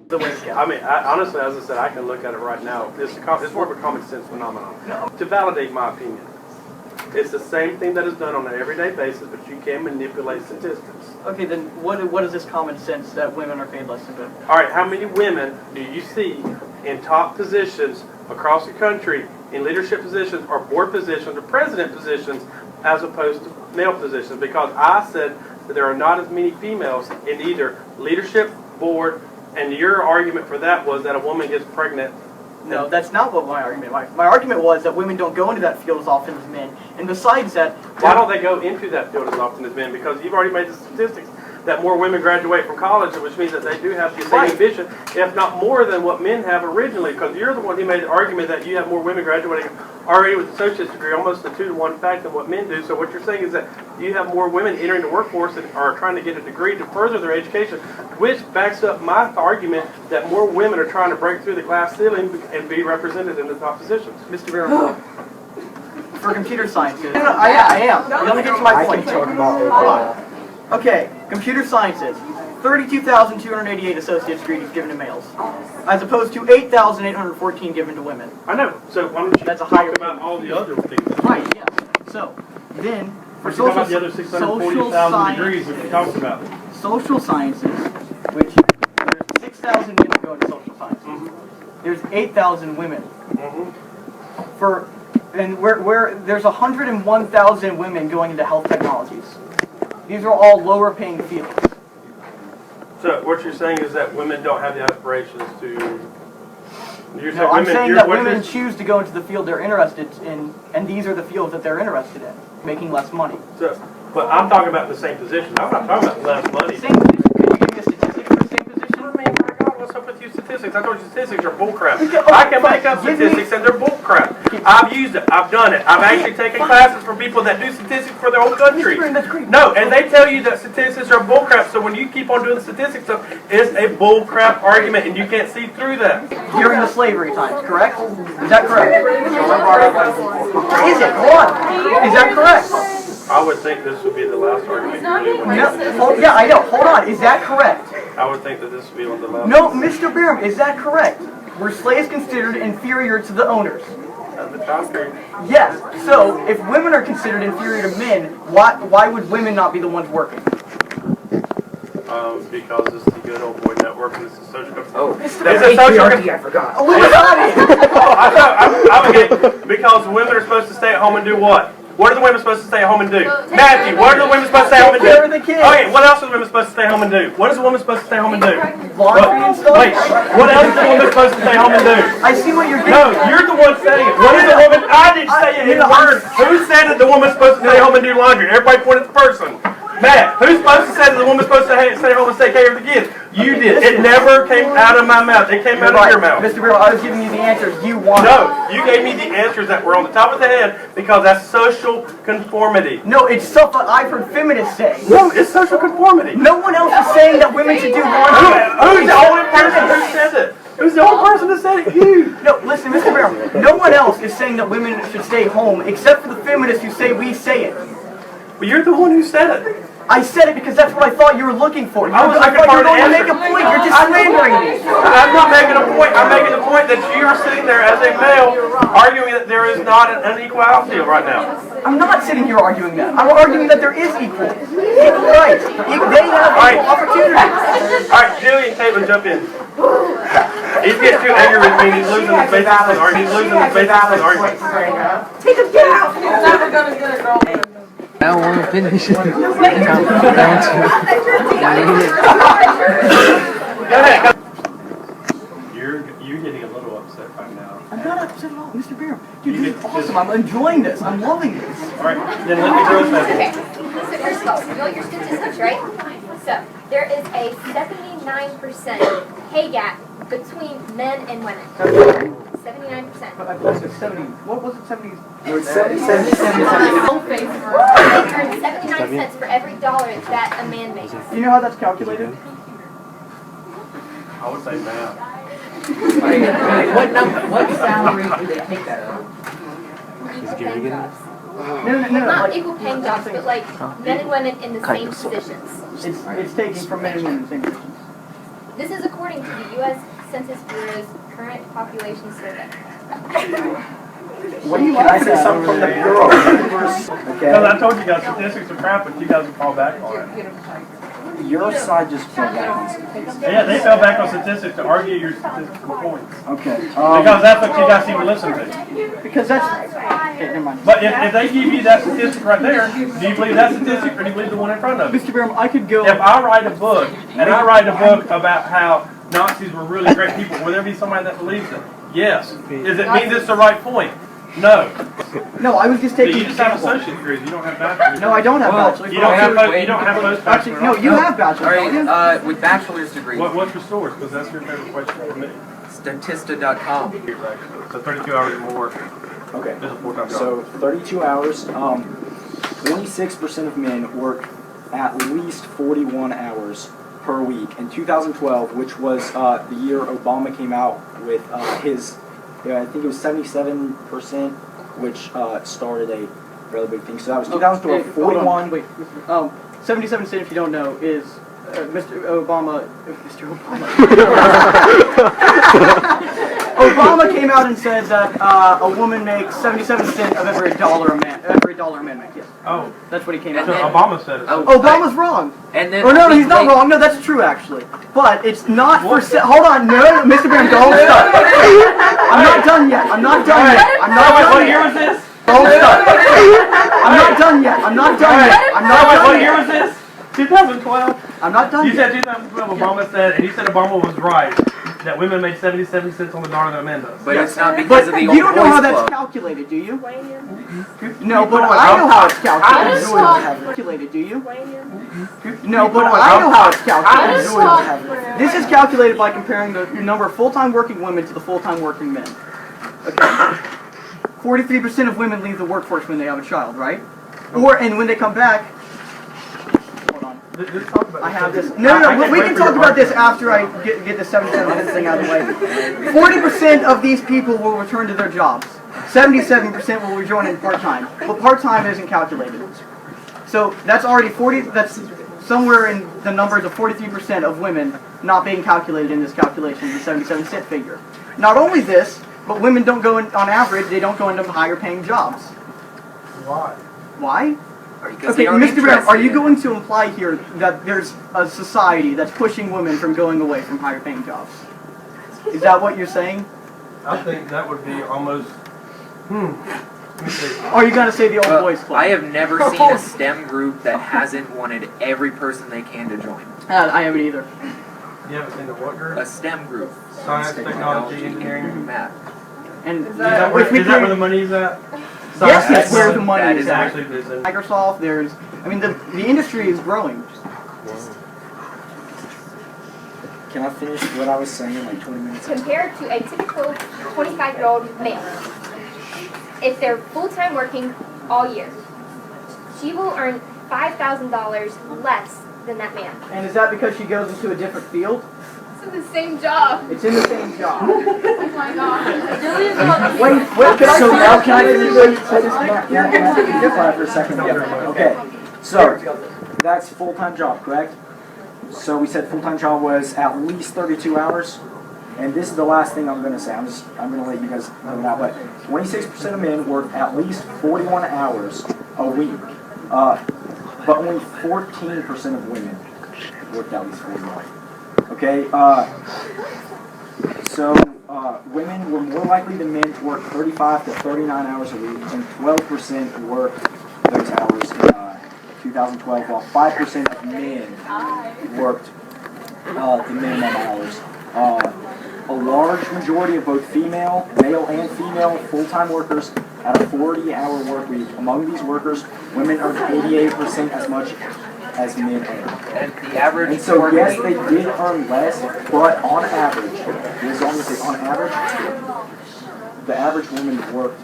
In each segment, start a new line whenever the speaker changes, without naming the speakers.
the wage gap.
I mean, honestly, as I said, I can look at it right now. It's more of a common sense phenomenon.
No.
To validate my opinion, it's the same thing that is done on an everyday basis, but you can manipulate statistics.
Okay, then what is this common sense that women are paid less than men?
All right, how many women do you see in top positions across the country, in leadership positions or board positions or president positions, as opposed to male positions? Because I said that there are not as many females in either leadership, board, and your argument for that was that a woman gets pregnant.
No, that's not what my argument was. My argument was that women don't go into that field as often as men. And besides that...
Why don't they go into that field as often as men? Because you've already made the statistics that more women graduate from college, which means that they do have the same ambition, if not more than what men have originally. Because you're the one who made the argument that you have more women graduating already with an associate's degree, almost a 2-to-1 fact than what men do. So what you're saying is that you have more women entering the workforce and are trying to get a degree to further their education, which backs up my argument that more women are trying to break through the glass ceiling and be represented in the top positions.
Mr. Barrow, for computer sciences... No, I am. Let me get to my point. Okay, computer sciences. 32,288 associate's degrees given to males, as opposed to 8,814 given to women.
I know. So why don't you
That's a
talk
higher
about all the other things?
Right, yes. So, then, for
Talk about the other
social
640,000 degrees that you talked about.
social sciences, which there's 6,000 men who go into social sciences. There's 8,000 women. Where there's 101,000 women going into health technologies. These are all lower paying fields.
So what you're saying is that women don't have the aspirations to...
No, I'm saying that women choose to go into the field they're interested in, and these are the fields that they're interested in, making less money.
So, but I'm talking about the same position. I'm not talking about less money.
Same position. Can you give me a statistic for the same position?
I mean, my God, what's up with you statistics? I told you statistics are bullcrap. I can make up statistics and they're bullcrap. I've used it. I've done it. I've actually taken classes from people that do statistics for their own country. No, and they tell you that statistics are bullcrap. So when you keep on doing the statistics stuff, it's a bullcrap argument, and you can't see through that.
During the slavery times, correct? Is that correct? Is it? What? Is that correct?
I would think this would be the last argument.
Yeah, I know. Hold on. Is that correct?
I would think that this would be one of the last.
No, Mr. Barham, is that correct? Were slaves considered inferior to the owners?
At the time period.
Yes. So, if women are considered inferior to men, why would women not be the ones working?
Because it's the good old boy network and it's a social...
It's a patriarchy, I forgot.
Because women are supposed to stay at home and do what? What are the women supposed to stay at home and do? Matthew, what are the women supposed to stay at home and do?
Take care of the kids.
Okay, what else are the women supposed to stay home and do? What is a woman supposed to stay home and do?
Laundry and stuff?
Wait, what else is a woman supposed to stay home and do?
I see what you're
No,
getting.
you're the one saying it. What is a woman? I didn't say it in words. Who said that the woman's supposed to stay home and do laundry? Everybody point at the person. Matt, who's supposed to say that the woman's supposed to stay home and take care of the kids? You did. It never came out of my mouth. It came out of your mouth.
Mr. Barrow, I was giving you the answers you wanted.
No, you gave me the answers that were on the top of the head because that's social conformity.
No, it's stuff that I've heard feminists say.
No, it's social conformity.
No one else is saying that women should do laundry.
Who's the only person who said it? Who's the only person that said it? You.
No, listen, Mr. Barrow, no one else is saying that women should stay home except for the feminists who say we say it.
Well, you're the one who said it.
I said it because that's what I thought you were looking for.
I
thought you were going to make a point. You're just slandering me.
I'm not making a point. I'm making the point that you're sitting there as a male arguing that there is not an unequality right now.
I'm not sitting here arguing that. I'm arguing that there is equal rights. They have equal opportunities.
All right, Julie and Caitlin, jump in. He's getting too angry with me. He's losing his basis of the argument. He's losing his basis of the argument.
Take him down. He's never going to get a girlfriend.
I don't want to finish it.
Go ahead. You're getting a little upset right now.
I'm not upset at all, Mr. Barrow. Dude, this is awesome. I'm enjoying this. I'm loving this.
All right, then let the girls have it.
Okay, so first of all, you know your statistics, right? So, there is a 79% pay gap between men and women. 79%.
But I posted 70. What was it? 70?
They earn 79 cents for every dollar that a man makes.
Do you know how that's calculated?
I would say math.
What number? What salary do they take that on?
Equal paying jobs.
No.
Not
Like,
equal paying jobs, but like men and women in the same positions.
it's taking from men and women in the same positions.
This is according to the U.S. Census Bureau's current population survey.
What do you want to say something from the Bureau?
Because
Okay.
I told you guys statistics are crap, but you guys will fall back on it.
Your side just fell back on statistics.
Yeah, they fell back on statistics to argue your statistical points.
Okay.
Because that's what you guys seem to listen to.
Because that's... Okay, never mind.
But if they give you that statistic right there, do you believe that statistic or do you believe the one in front of you?
Mr. Barham, I could go...
If I write a book, and I write a book about how Nazis were really great people, will there be somebody that believes it? Yes. Does it mean it's the right point? No.
No, I was just
So
taking
you just have
example.
associate degrees, you don't have bachelor's.
No, I don't have bachelor's.
You don't have post
Actually, no, you have bachelor's.
All
don't you?
right, with bachelor's degrees,
What's your source? Because that's your favorite question for me.
Statista.com.
So 32 hours or more.
Okay.
This is a full-time job.
So 32 hours. 26% of men work at least 41 hours per week. In 2012, which was the year Obama came out with his, I think it was 77%, which started a fairly big thing. So that was 2012.
Hey, hold on,
41.
Wait, 77 cent, if you don't know, is Mr. Obama. Obama came out and said that a woman makes 77 cents of every dollar a man makes. Yes,
Oh,
that's what he came
so
out with.
Obama said it.
Oh.
Obama's wrong.
And then
Or no,
I
he's
think
not
they-
wrong. No, that's true actually. But it's not for. Hold on, no, Mr. Graham, don't stop. I'm not done yet. I'm not done yet. I'm not
What
done
year
yet.
was this?
Don't stop. I'm not done yet. I'm not done yet. I'm not
What
done
year
yet.
was this? 2012?
I'm not done
You
yet.
said 2012, Obama said, and you said Obama was right, that women make 77 cents on the dollar that men does.
But it's not
But
because of the old
you don't know how
boys
that's
club.
calculated, do you? No, but I know how it's calculated. Do you? No, but I know how it's calculated. This is calculated by comparing the number of full-time working women to the full-time working men. Okay. 43% of women leave the workforce when they have a child, right? And when they come back, hold on.
Just talk about
I have this.
I
No,
can't
we
wait
can
for
talk
your
about this
argument.
after I get the 77 thing out of the way. 40% of these people will return to their jobs. 77% will rejoin in part-time. But part-time isn't calculated. So that's already 40, that's somewhere in the numbers of 43% of women not being calculated in this calculation, the 77 cent figure. Not only this, but women don't go in, on average, they don't go into higher paying jobs.
Why?
Why?
Because
Okay,
they aren't
Mr. Brown, are you
interested in it.
going to imply here that there's a society that's pushing women from going away from higher paying jobs? Is that what you're saying?
I think that would be almost, let me see.
Or are you going to say the old
Well,
boys club?
I have never seen a STEM group that hasn't wanted every person they can to join.
I haven't either.
You haven't seen the what group?
A STEM group.
Science, technology, engineering.
Math.
And
Is that where the money's at?
Yes,
Science,
that's where the
technology.
money
That
is
is
at.
Actually, it's in.
Microsoft, there's, the industry is growing.
Can I finish what I was saying in like 20 minutes?
Compared to a typical 25-year-old male, if they're full-time working all year, she will earn $5,000 less than that man.
And is that because she goes into a different field?
It's in the same job.
It's in the same job.
Oh my god.
Wait, can I
So
finish?
now can I finish for a second? Okay. So that's full-time job, correct? So we said full-time job was at least 32 hours. And this is the last thing I'm going to say. I'm going to let you guys know now. But 26% of men work at least 41 hours a week. But only 14% of women work at least 41. Okay, so women were more likely than men to work 35 to 39 hours a week, and 12% worked those hours in 2012, while 5% of men worked the minimum hours. A large majority of both male and female full-time workers had a 40-hour work week. Among these workers, women earned 88% as much as men earned.
And the average
And so,
work
yes,
week-
they did earn less, but on average, as long as they, on average, the average woman worked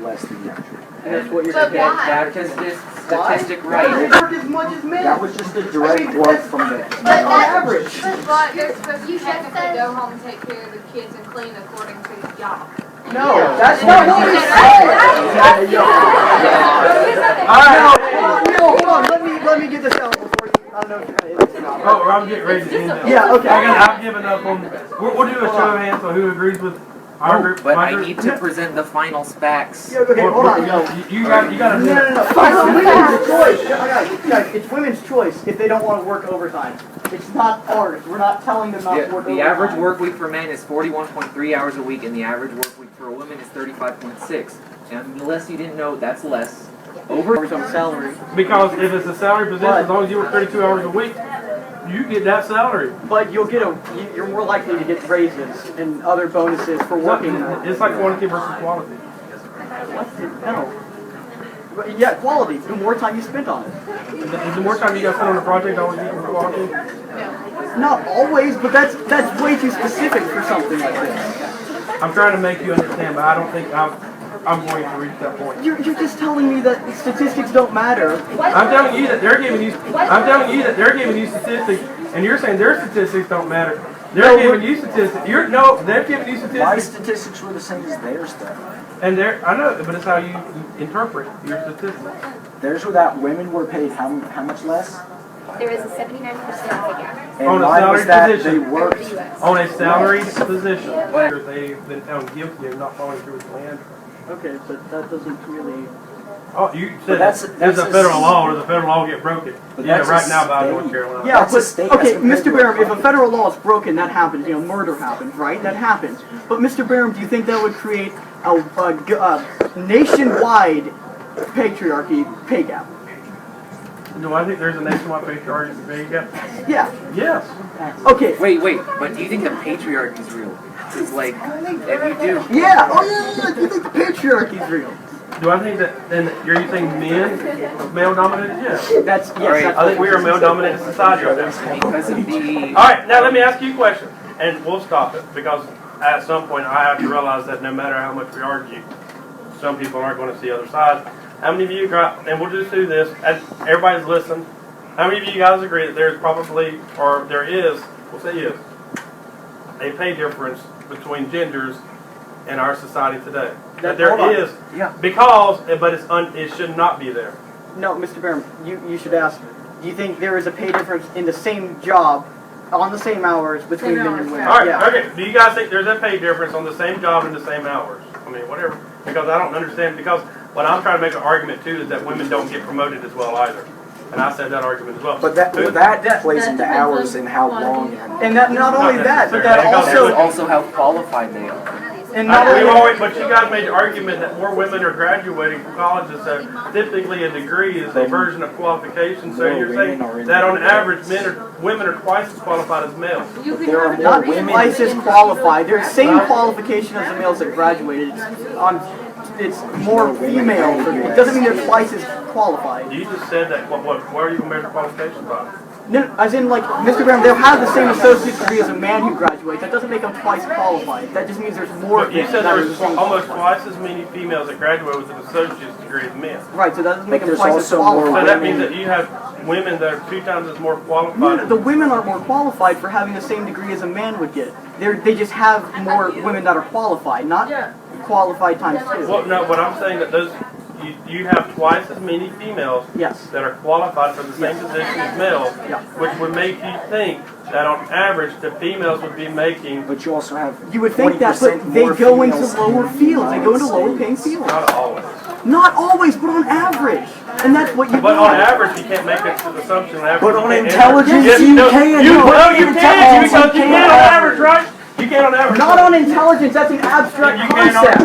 less than the average woman.
And that's what you're
But
saying.
why?
That is this statistic
They
right.
work as much as men.
That was just a direct quote from the
That's on average.
But they're supposed to
You just
technically
said-
go home and take care of the kids and clean according to the job.
No, that's not what we said. All right, hold on, let me get this out before you. don't know if you're gonna edit or not.
Oh, I'm getting ready to end it.
Yeah, okay.
I've given up on. We'll do a show of hands on who agrees with our group.
But
my
I
group.
need to present the final specs.
Yeah, okay, hold on.
You got to.
No. It's women's choice. Guys, it's women's choice if they don't want to work overtime. It's not ours. We're not telling them not to work overtime.
The average work week for men is 41.3 hours a week, and the average work week for a woman is 35.6. And unless you didn't know, that's less.
Hours on salary.
Because if it's a salary position, as long as you work 32 hours a week, you get that salary.
But you're more likely to get raises and other bonuses for working.
It's like quantity versus quality.
What? No. But yeah, quality. The more time you spent on it.
Is the more time you got spent on the project always equal to quality?
Not always, but that's way too specific for something like this.
I'm trying to make you understand, but I don't think I'm going to reach that point.
You're just telling me that statistics don't matter.
I'm telling you that they're giving you. I'm telling you that they're giving you statistics, and you're saying their statistics don't matter. They're giving you statistics. They're giving you
My
statistics.
statistics were the same as theirs, though.
And I know, but it's how you interpret your statistics.
Theirs were that women were paid how much less?
There is a 79% pay gap.
And
On a
mine was
salaried
that
position.
they worked.
On a salaried position, where they've been found guilty of not following through with the land.
Okay, but that doesn't really.
Oh, you
But
said
that's
there's a
a
federal law, or the federal law get broken.
But
Yeah,
that's a
right now by
state.
North Carolina.
Yeah,
That's a
but
state
okay,
that's compared
Mr.
to a
Barham, if a
federal.
federal law is broken, that happens. Murder happens, right? That happens. But Mr. Barham, do you think that would create a nationwide patriarchy pay gap?
Do I think there's a nationwide patriarchy pay gap?
Yeah.
Yes.
Okay.
Wait, but do you think the patriarchy is real? It's like, if you do,
Yeah. Oh yeah. You think the patriarchy is real?
Do I think that then you're saying men, male dominated? Yes.
That's yes.
Alright,
That's
I think we are a male dominated society right now.
because of the...
Alright, now let me ask you a question, and we'll stop it, because at some point I have to realize that no matter how much we argue, some people aren't going to see other sides. How many of you, and we'll just do this, as everybody's listened, how many of you guys agree that there's probably, or there is, we'll say is, a pay difference between genders in our society today? That there is, because, but it should not be there.
No, Mr. Barham, you should ask. Do you think there is a pay difference in the same job, on the same hours between men and women?
Alright,
Yeah.
okay. Do you guys think there's a pay difference on the same job in the same hours? I mean, whatever. Because I don't understand, because what I'm trying to make an argument too is that women don't get promoted as well either. And I said that argument as well.
But that plays into hours and how long.
And that not only that, but that
That's
also
also how qualified they are.
and not only
But you guys made the argument that more women are graduating from colleges, so typically a degree is a version of qualification. So you're saying that on average, women are twice as qualified as males.
There are more
not
women.
twice as qualified. They're the same qualification as the males that graduated. It's more female. It doesn't mean they're twice as qualified.
You just said that. What are you going to measure qualifications by?
No, as in like Mr. Graham, they'll have the same associate's degree as a man who graduates. That doesn't make them twice qualified. That just means there's more.
But you said
that
there
are
was
the same
almost
qualified.
twice as many females that graduate with an associate's degree as men.
Right, so that doesn't make
But
them
there's
twice as
also more
qualified.
So that means that you have women that are 2 times as more qualified.
No, the women are more qualified for having the same degree as a man would get. They just have more women that are qualified, not qualified times 2.
Well, no, what I'm saying that you have twice as many females
Yes.
that are qualified for the same position as males,
Yeah.
which would make you think that on average the females would be making,
But you also have
You would think that, but they
more
go into
females
lower
in
fields. They go into
United
lower paying
States.
fields.
not always.
Not always, but on average. And that's what you
But on
want.
average, you can't make that assumption. On average,
But
you
on
can't-
intelligence,
Yes,
you
no,
can.
You
No,
can,
you
because you
can
can on average, right? You can on average.
Not on intelligence, that's an abstract
You can on
concept.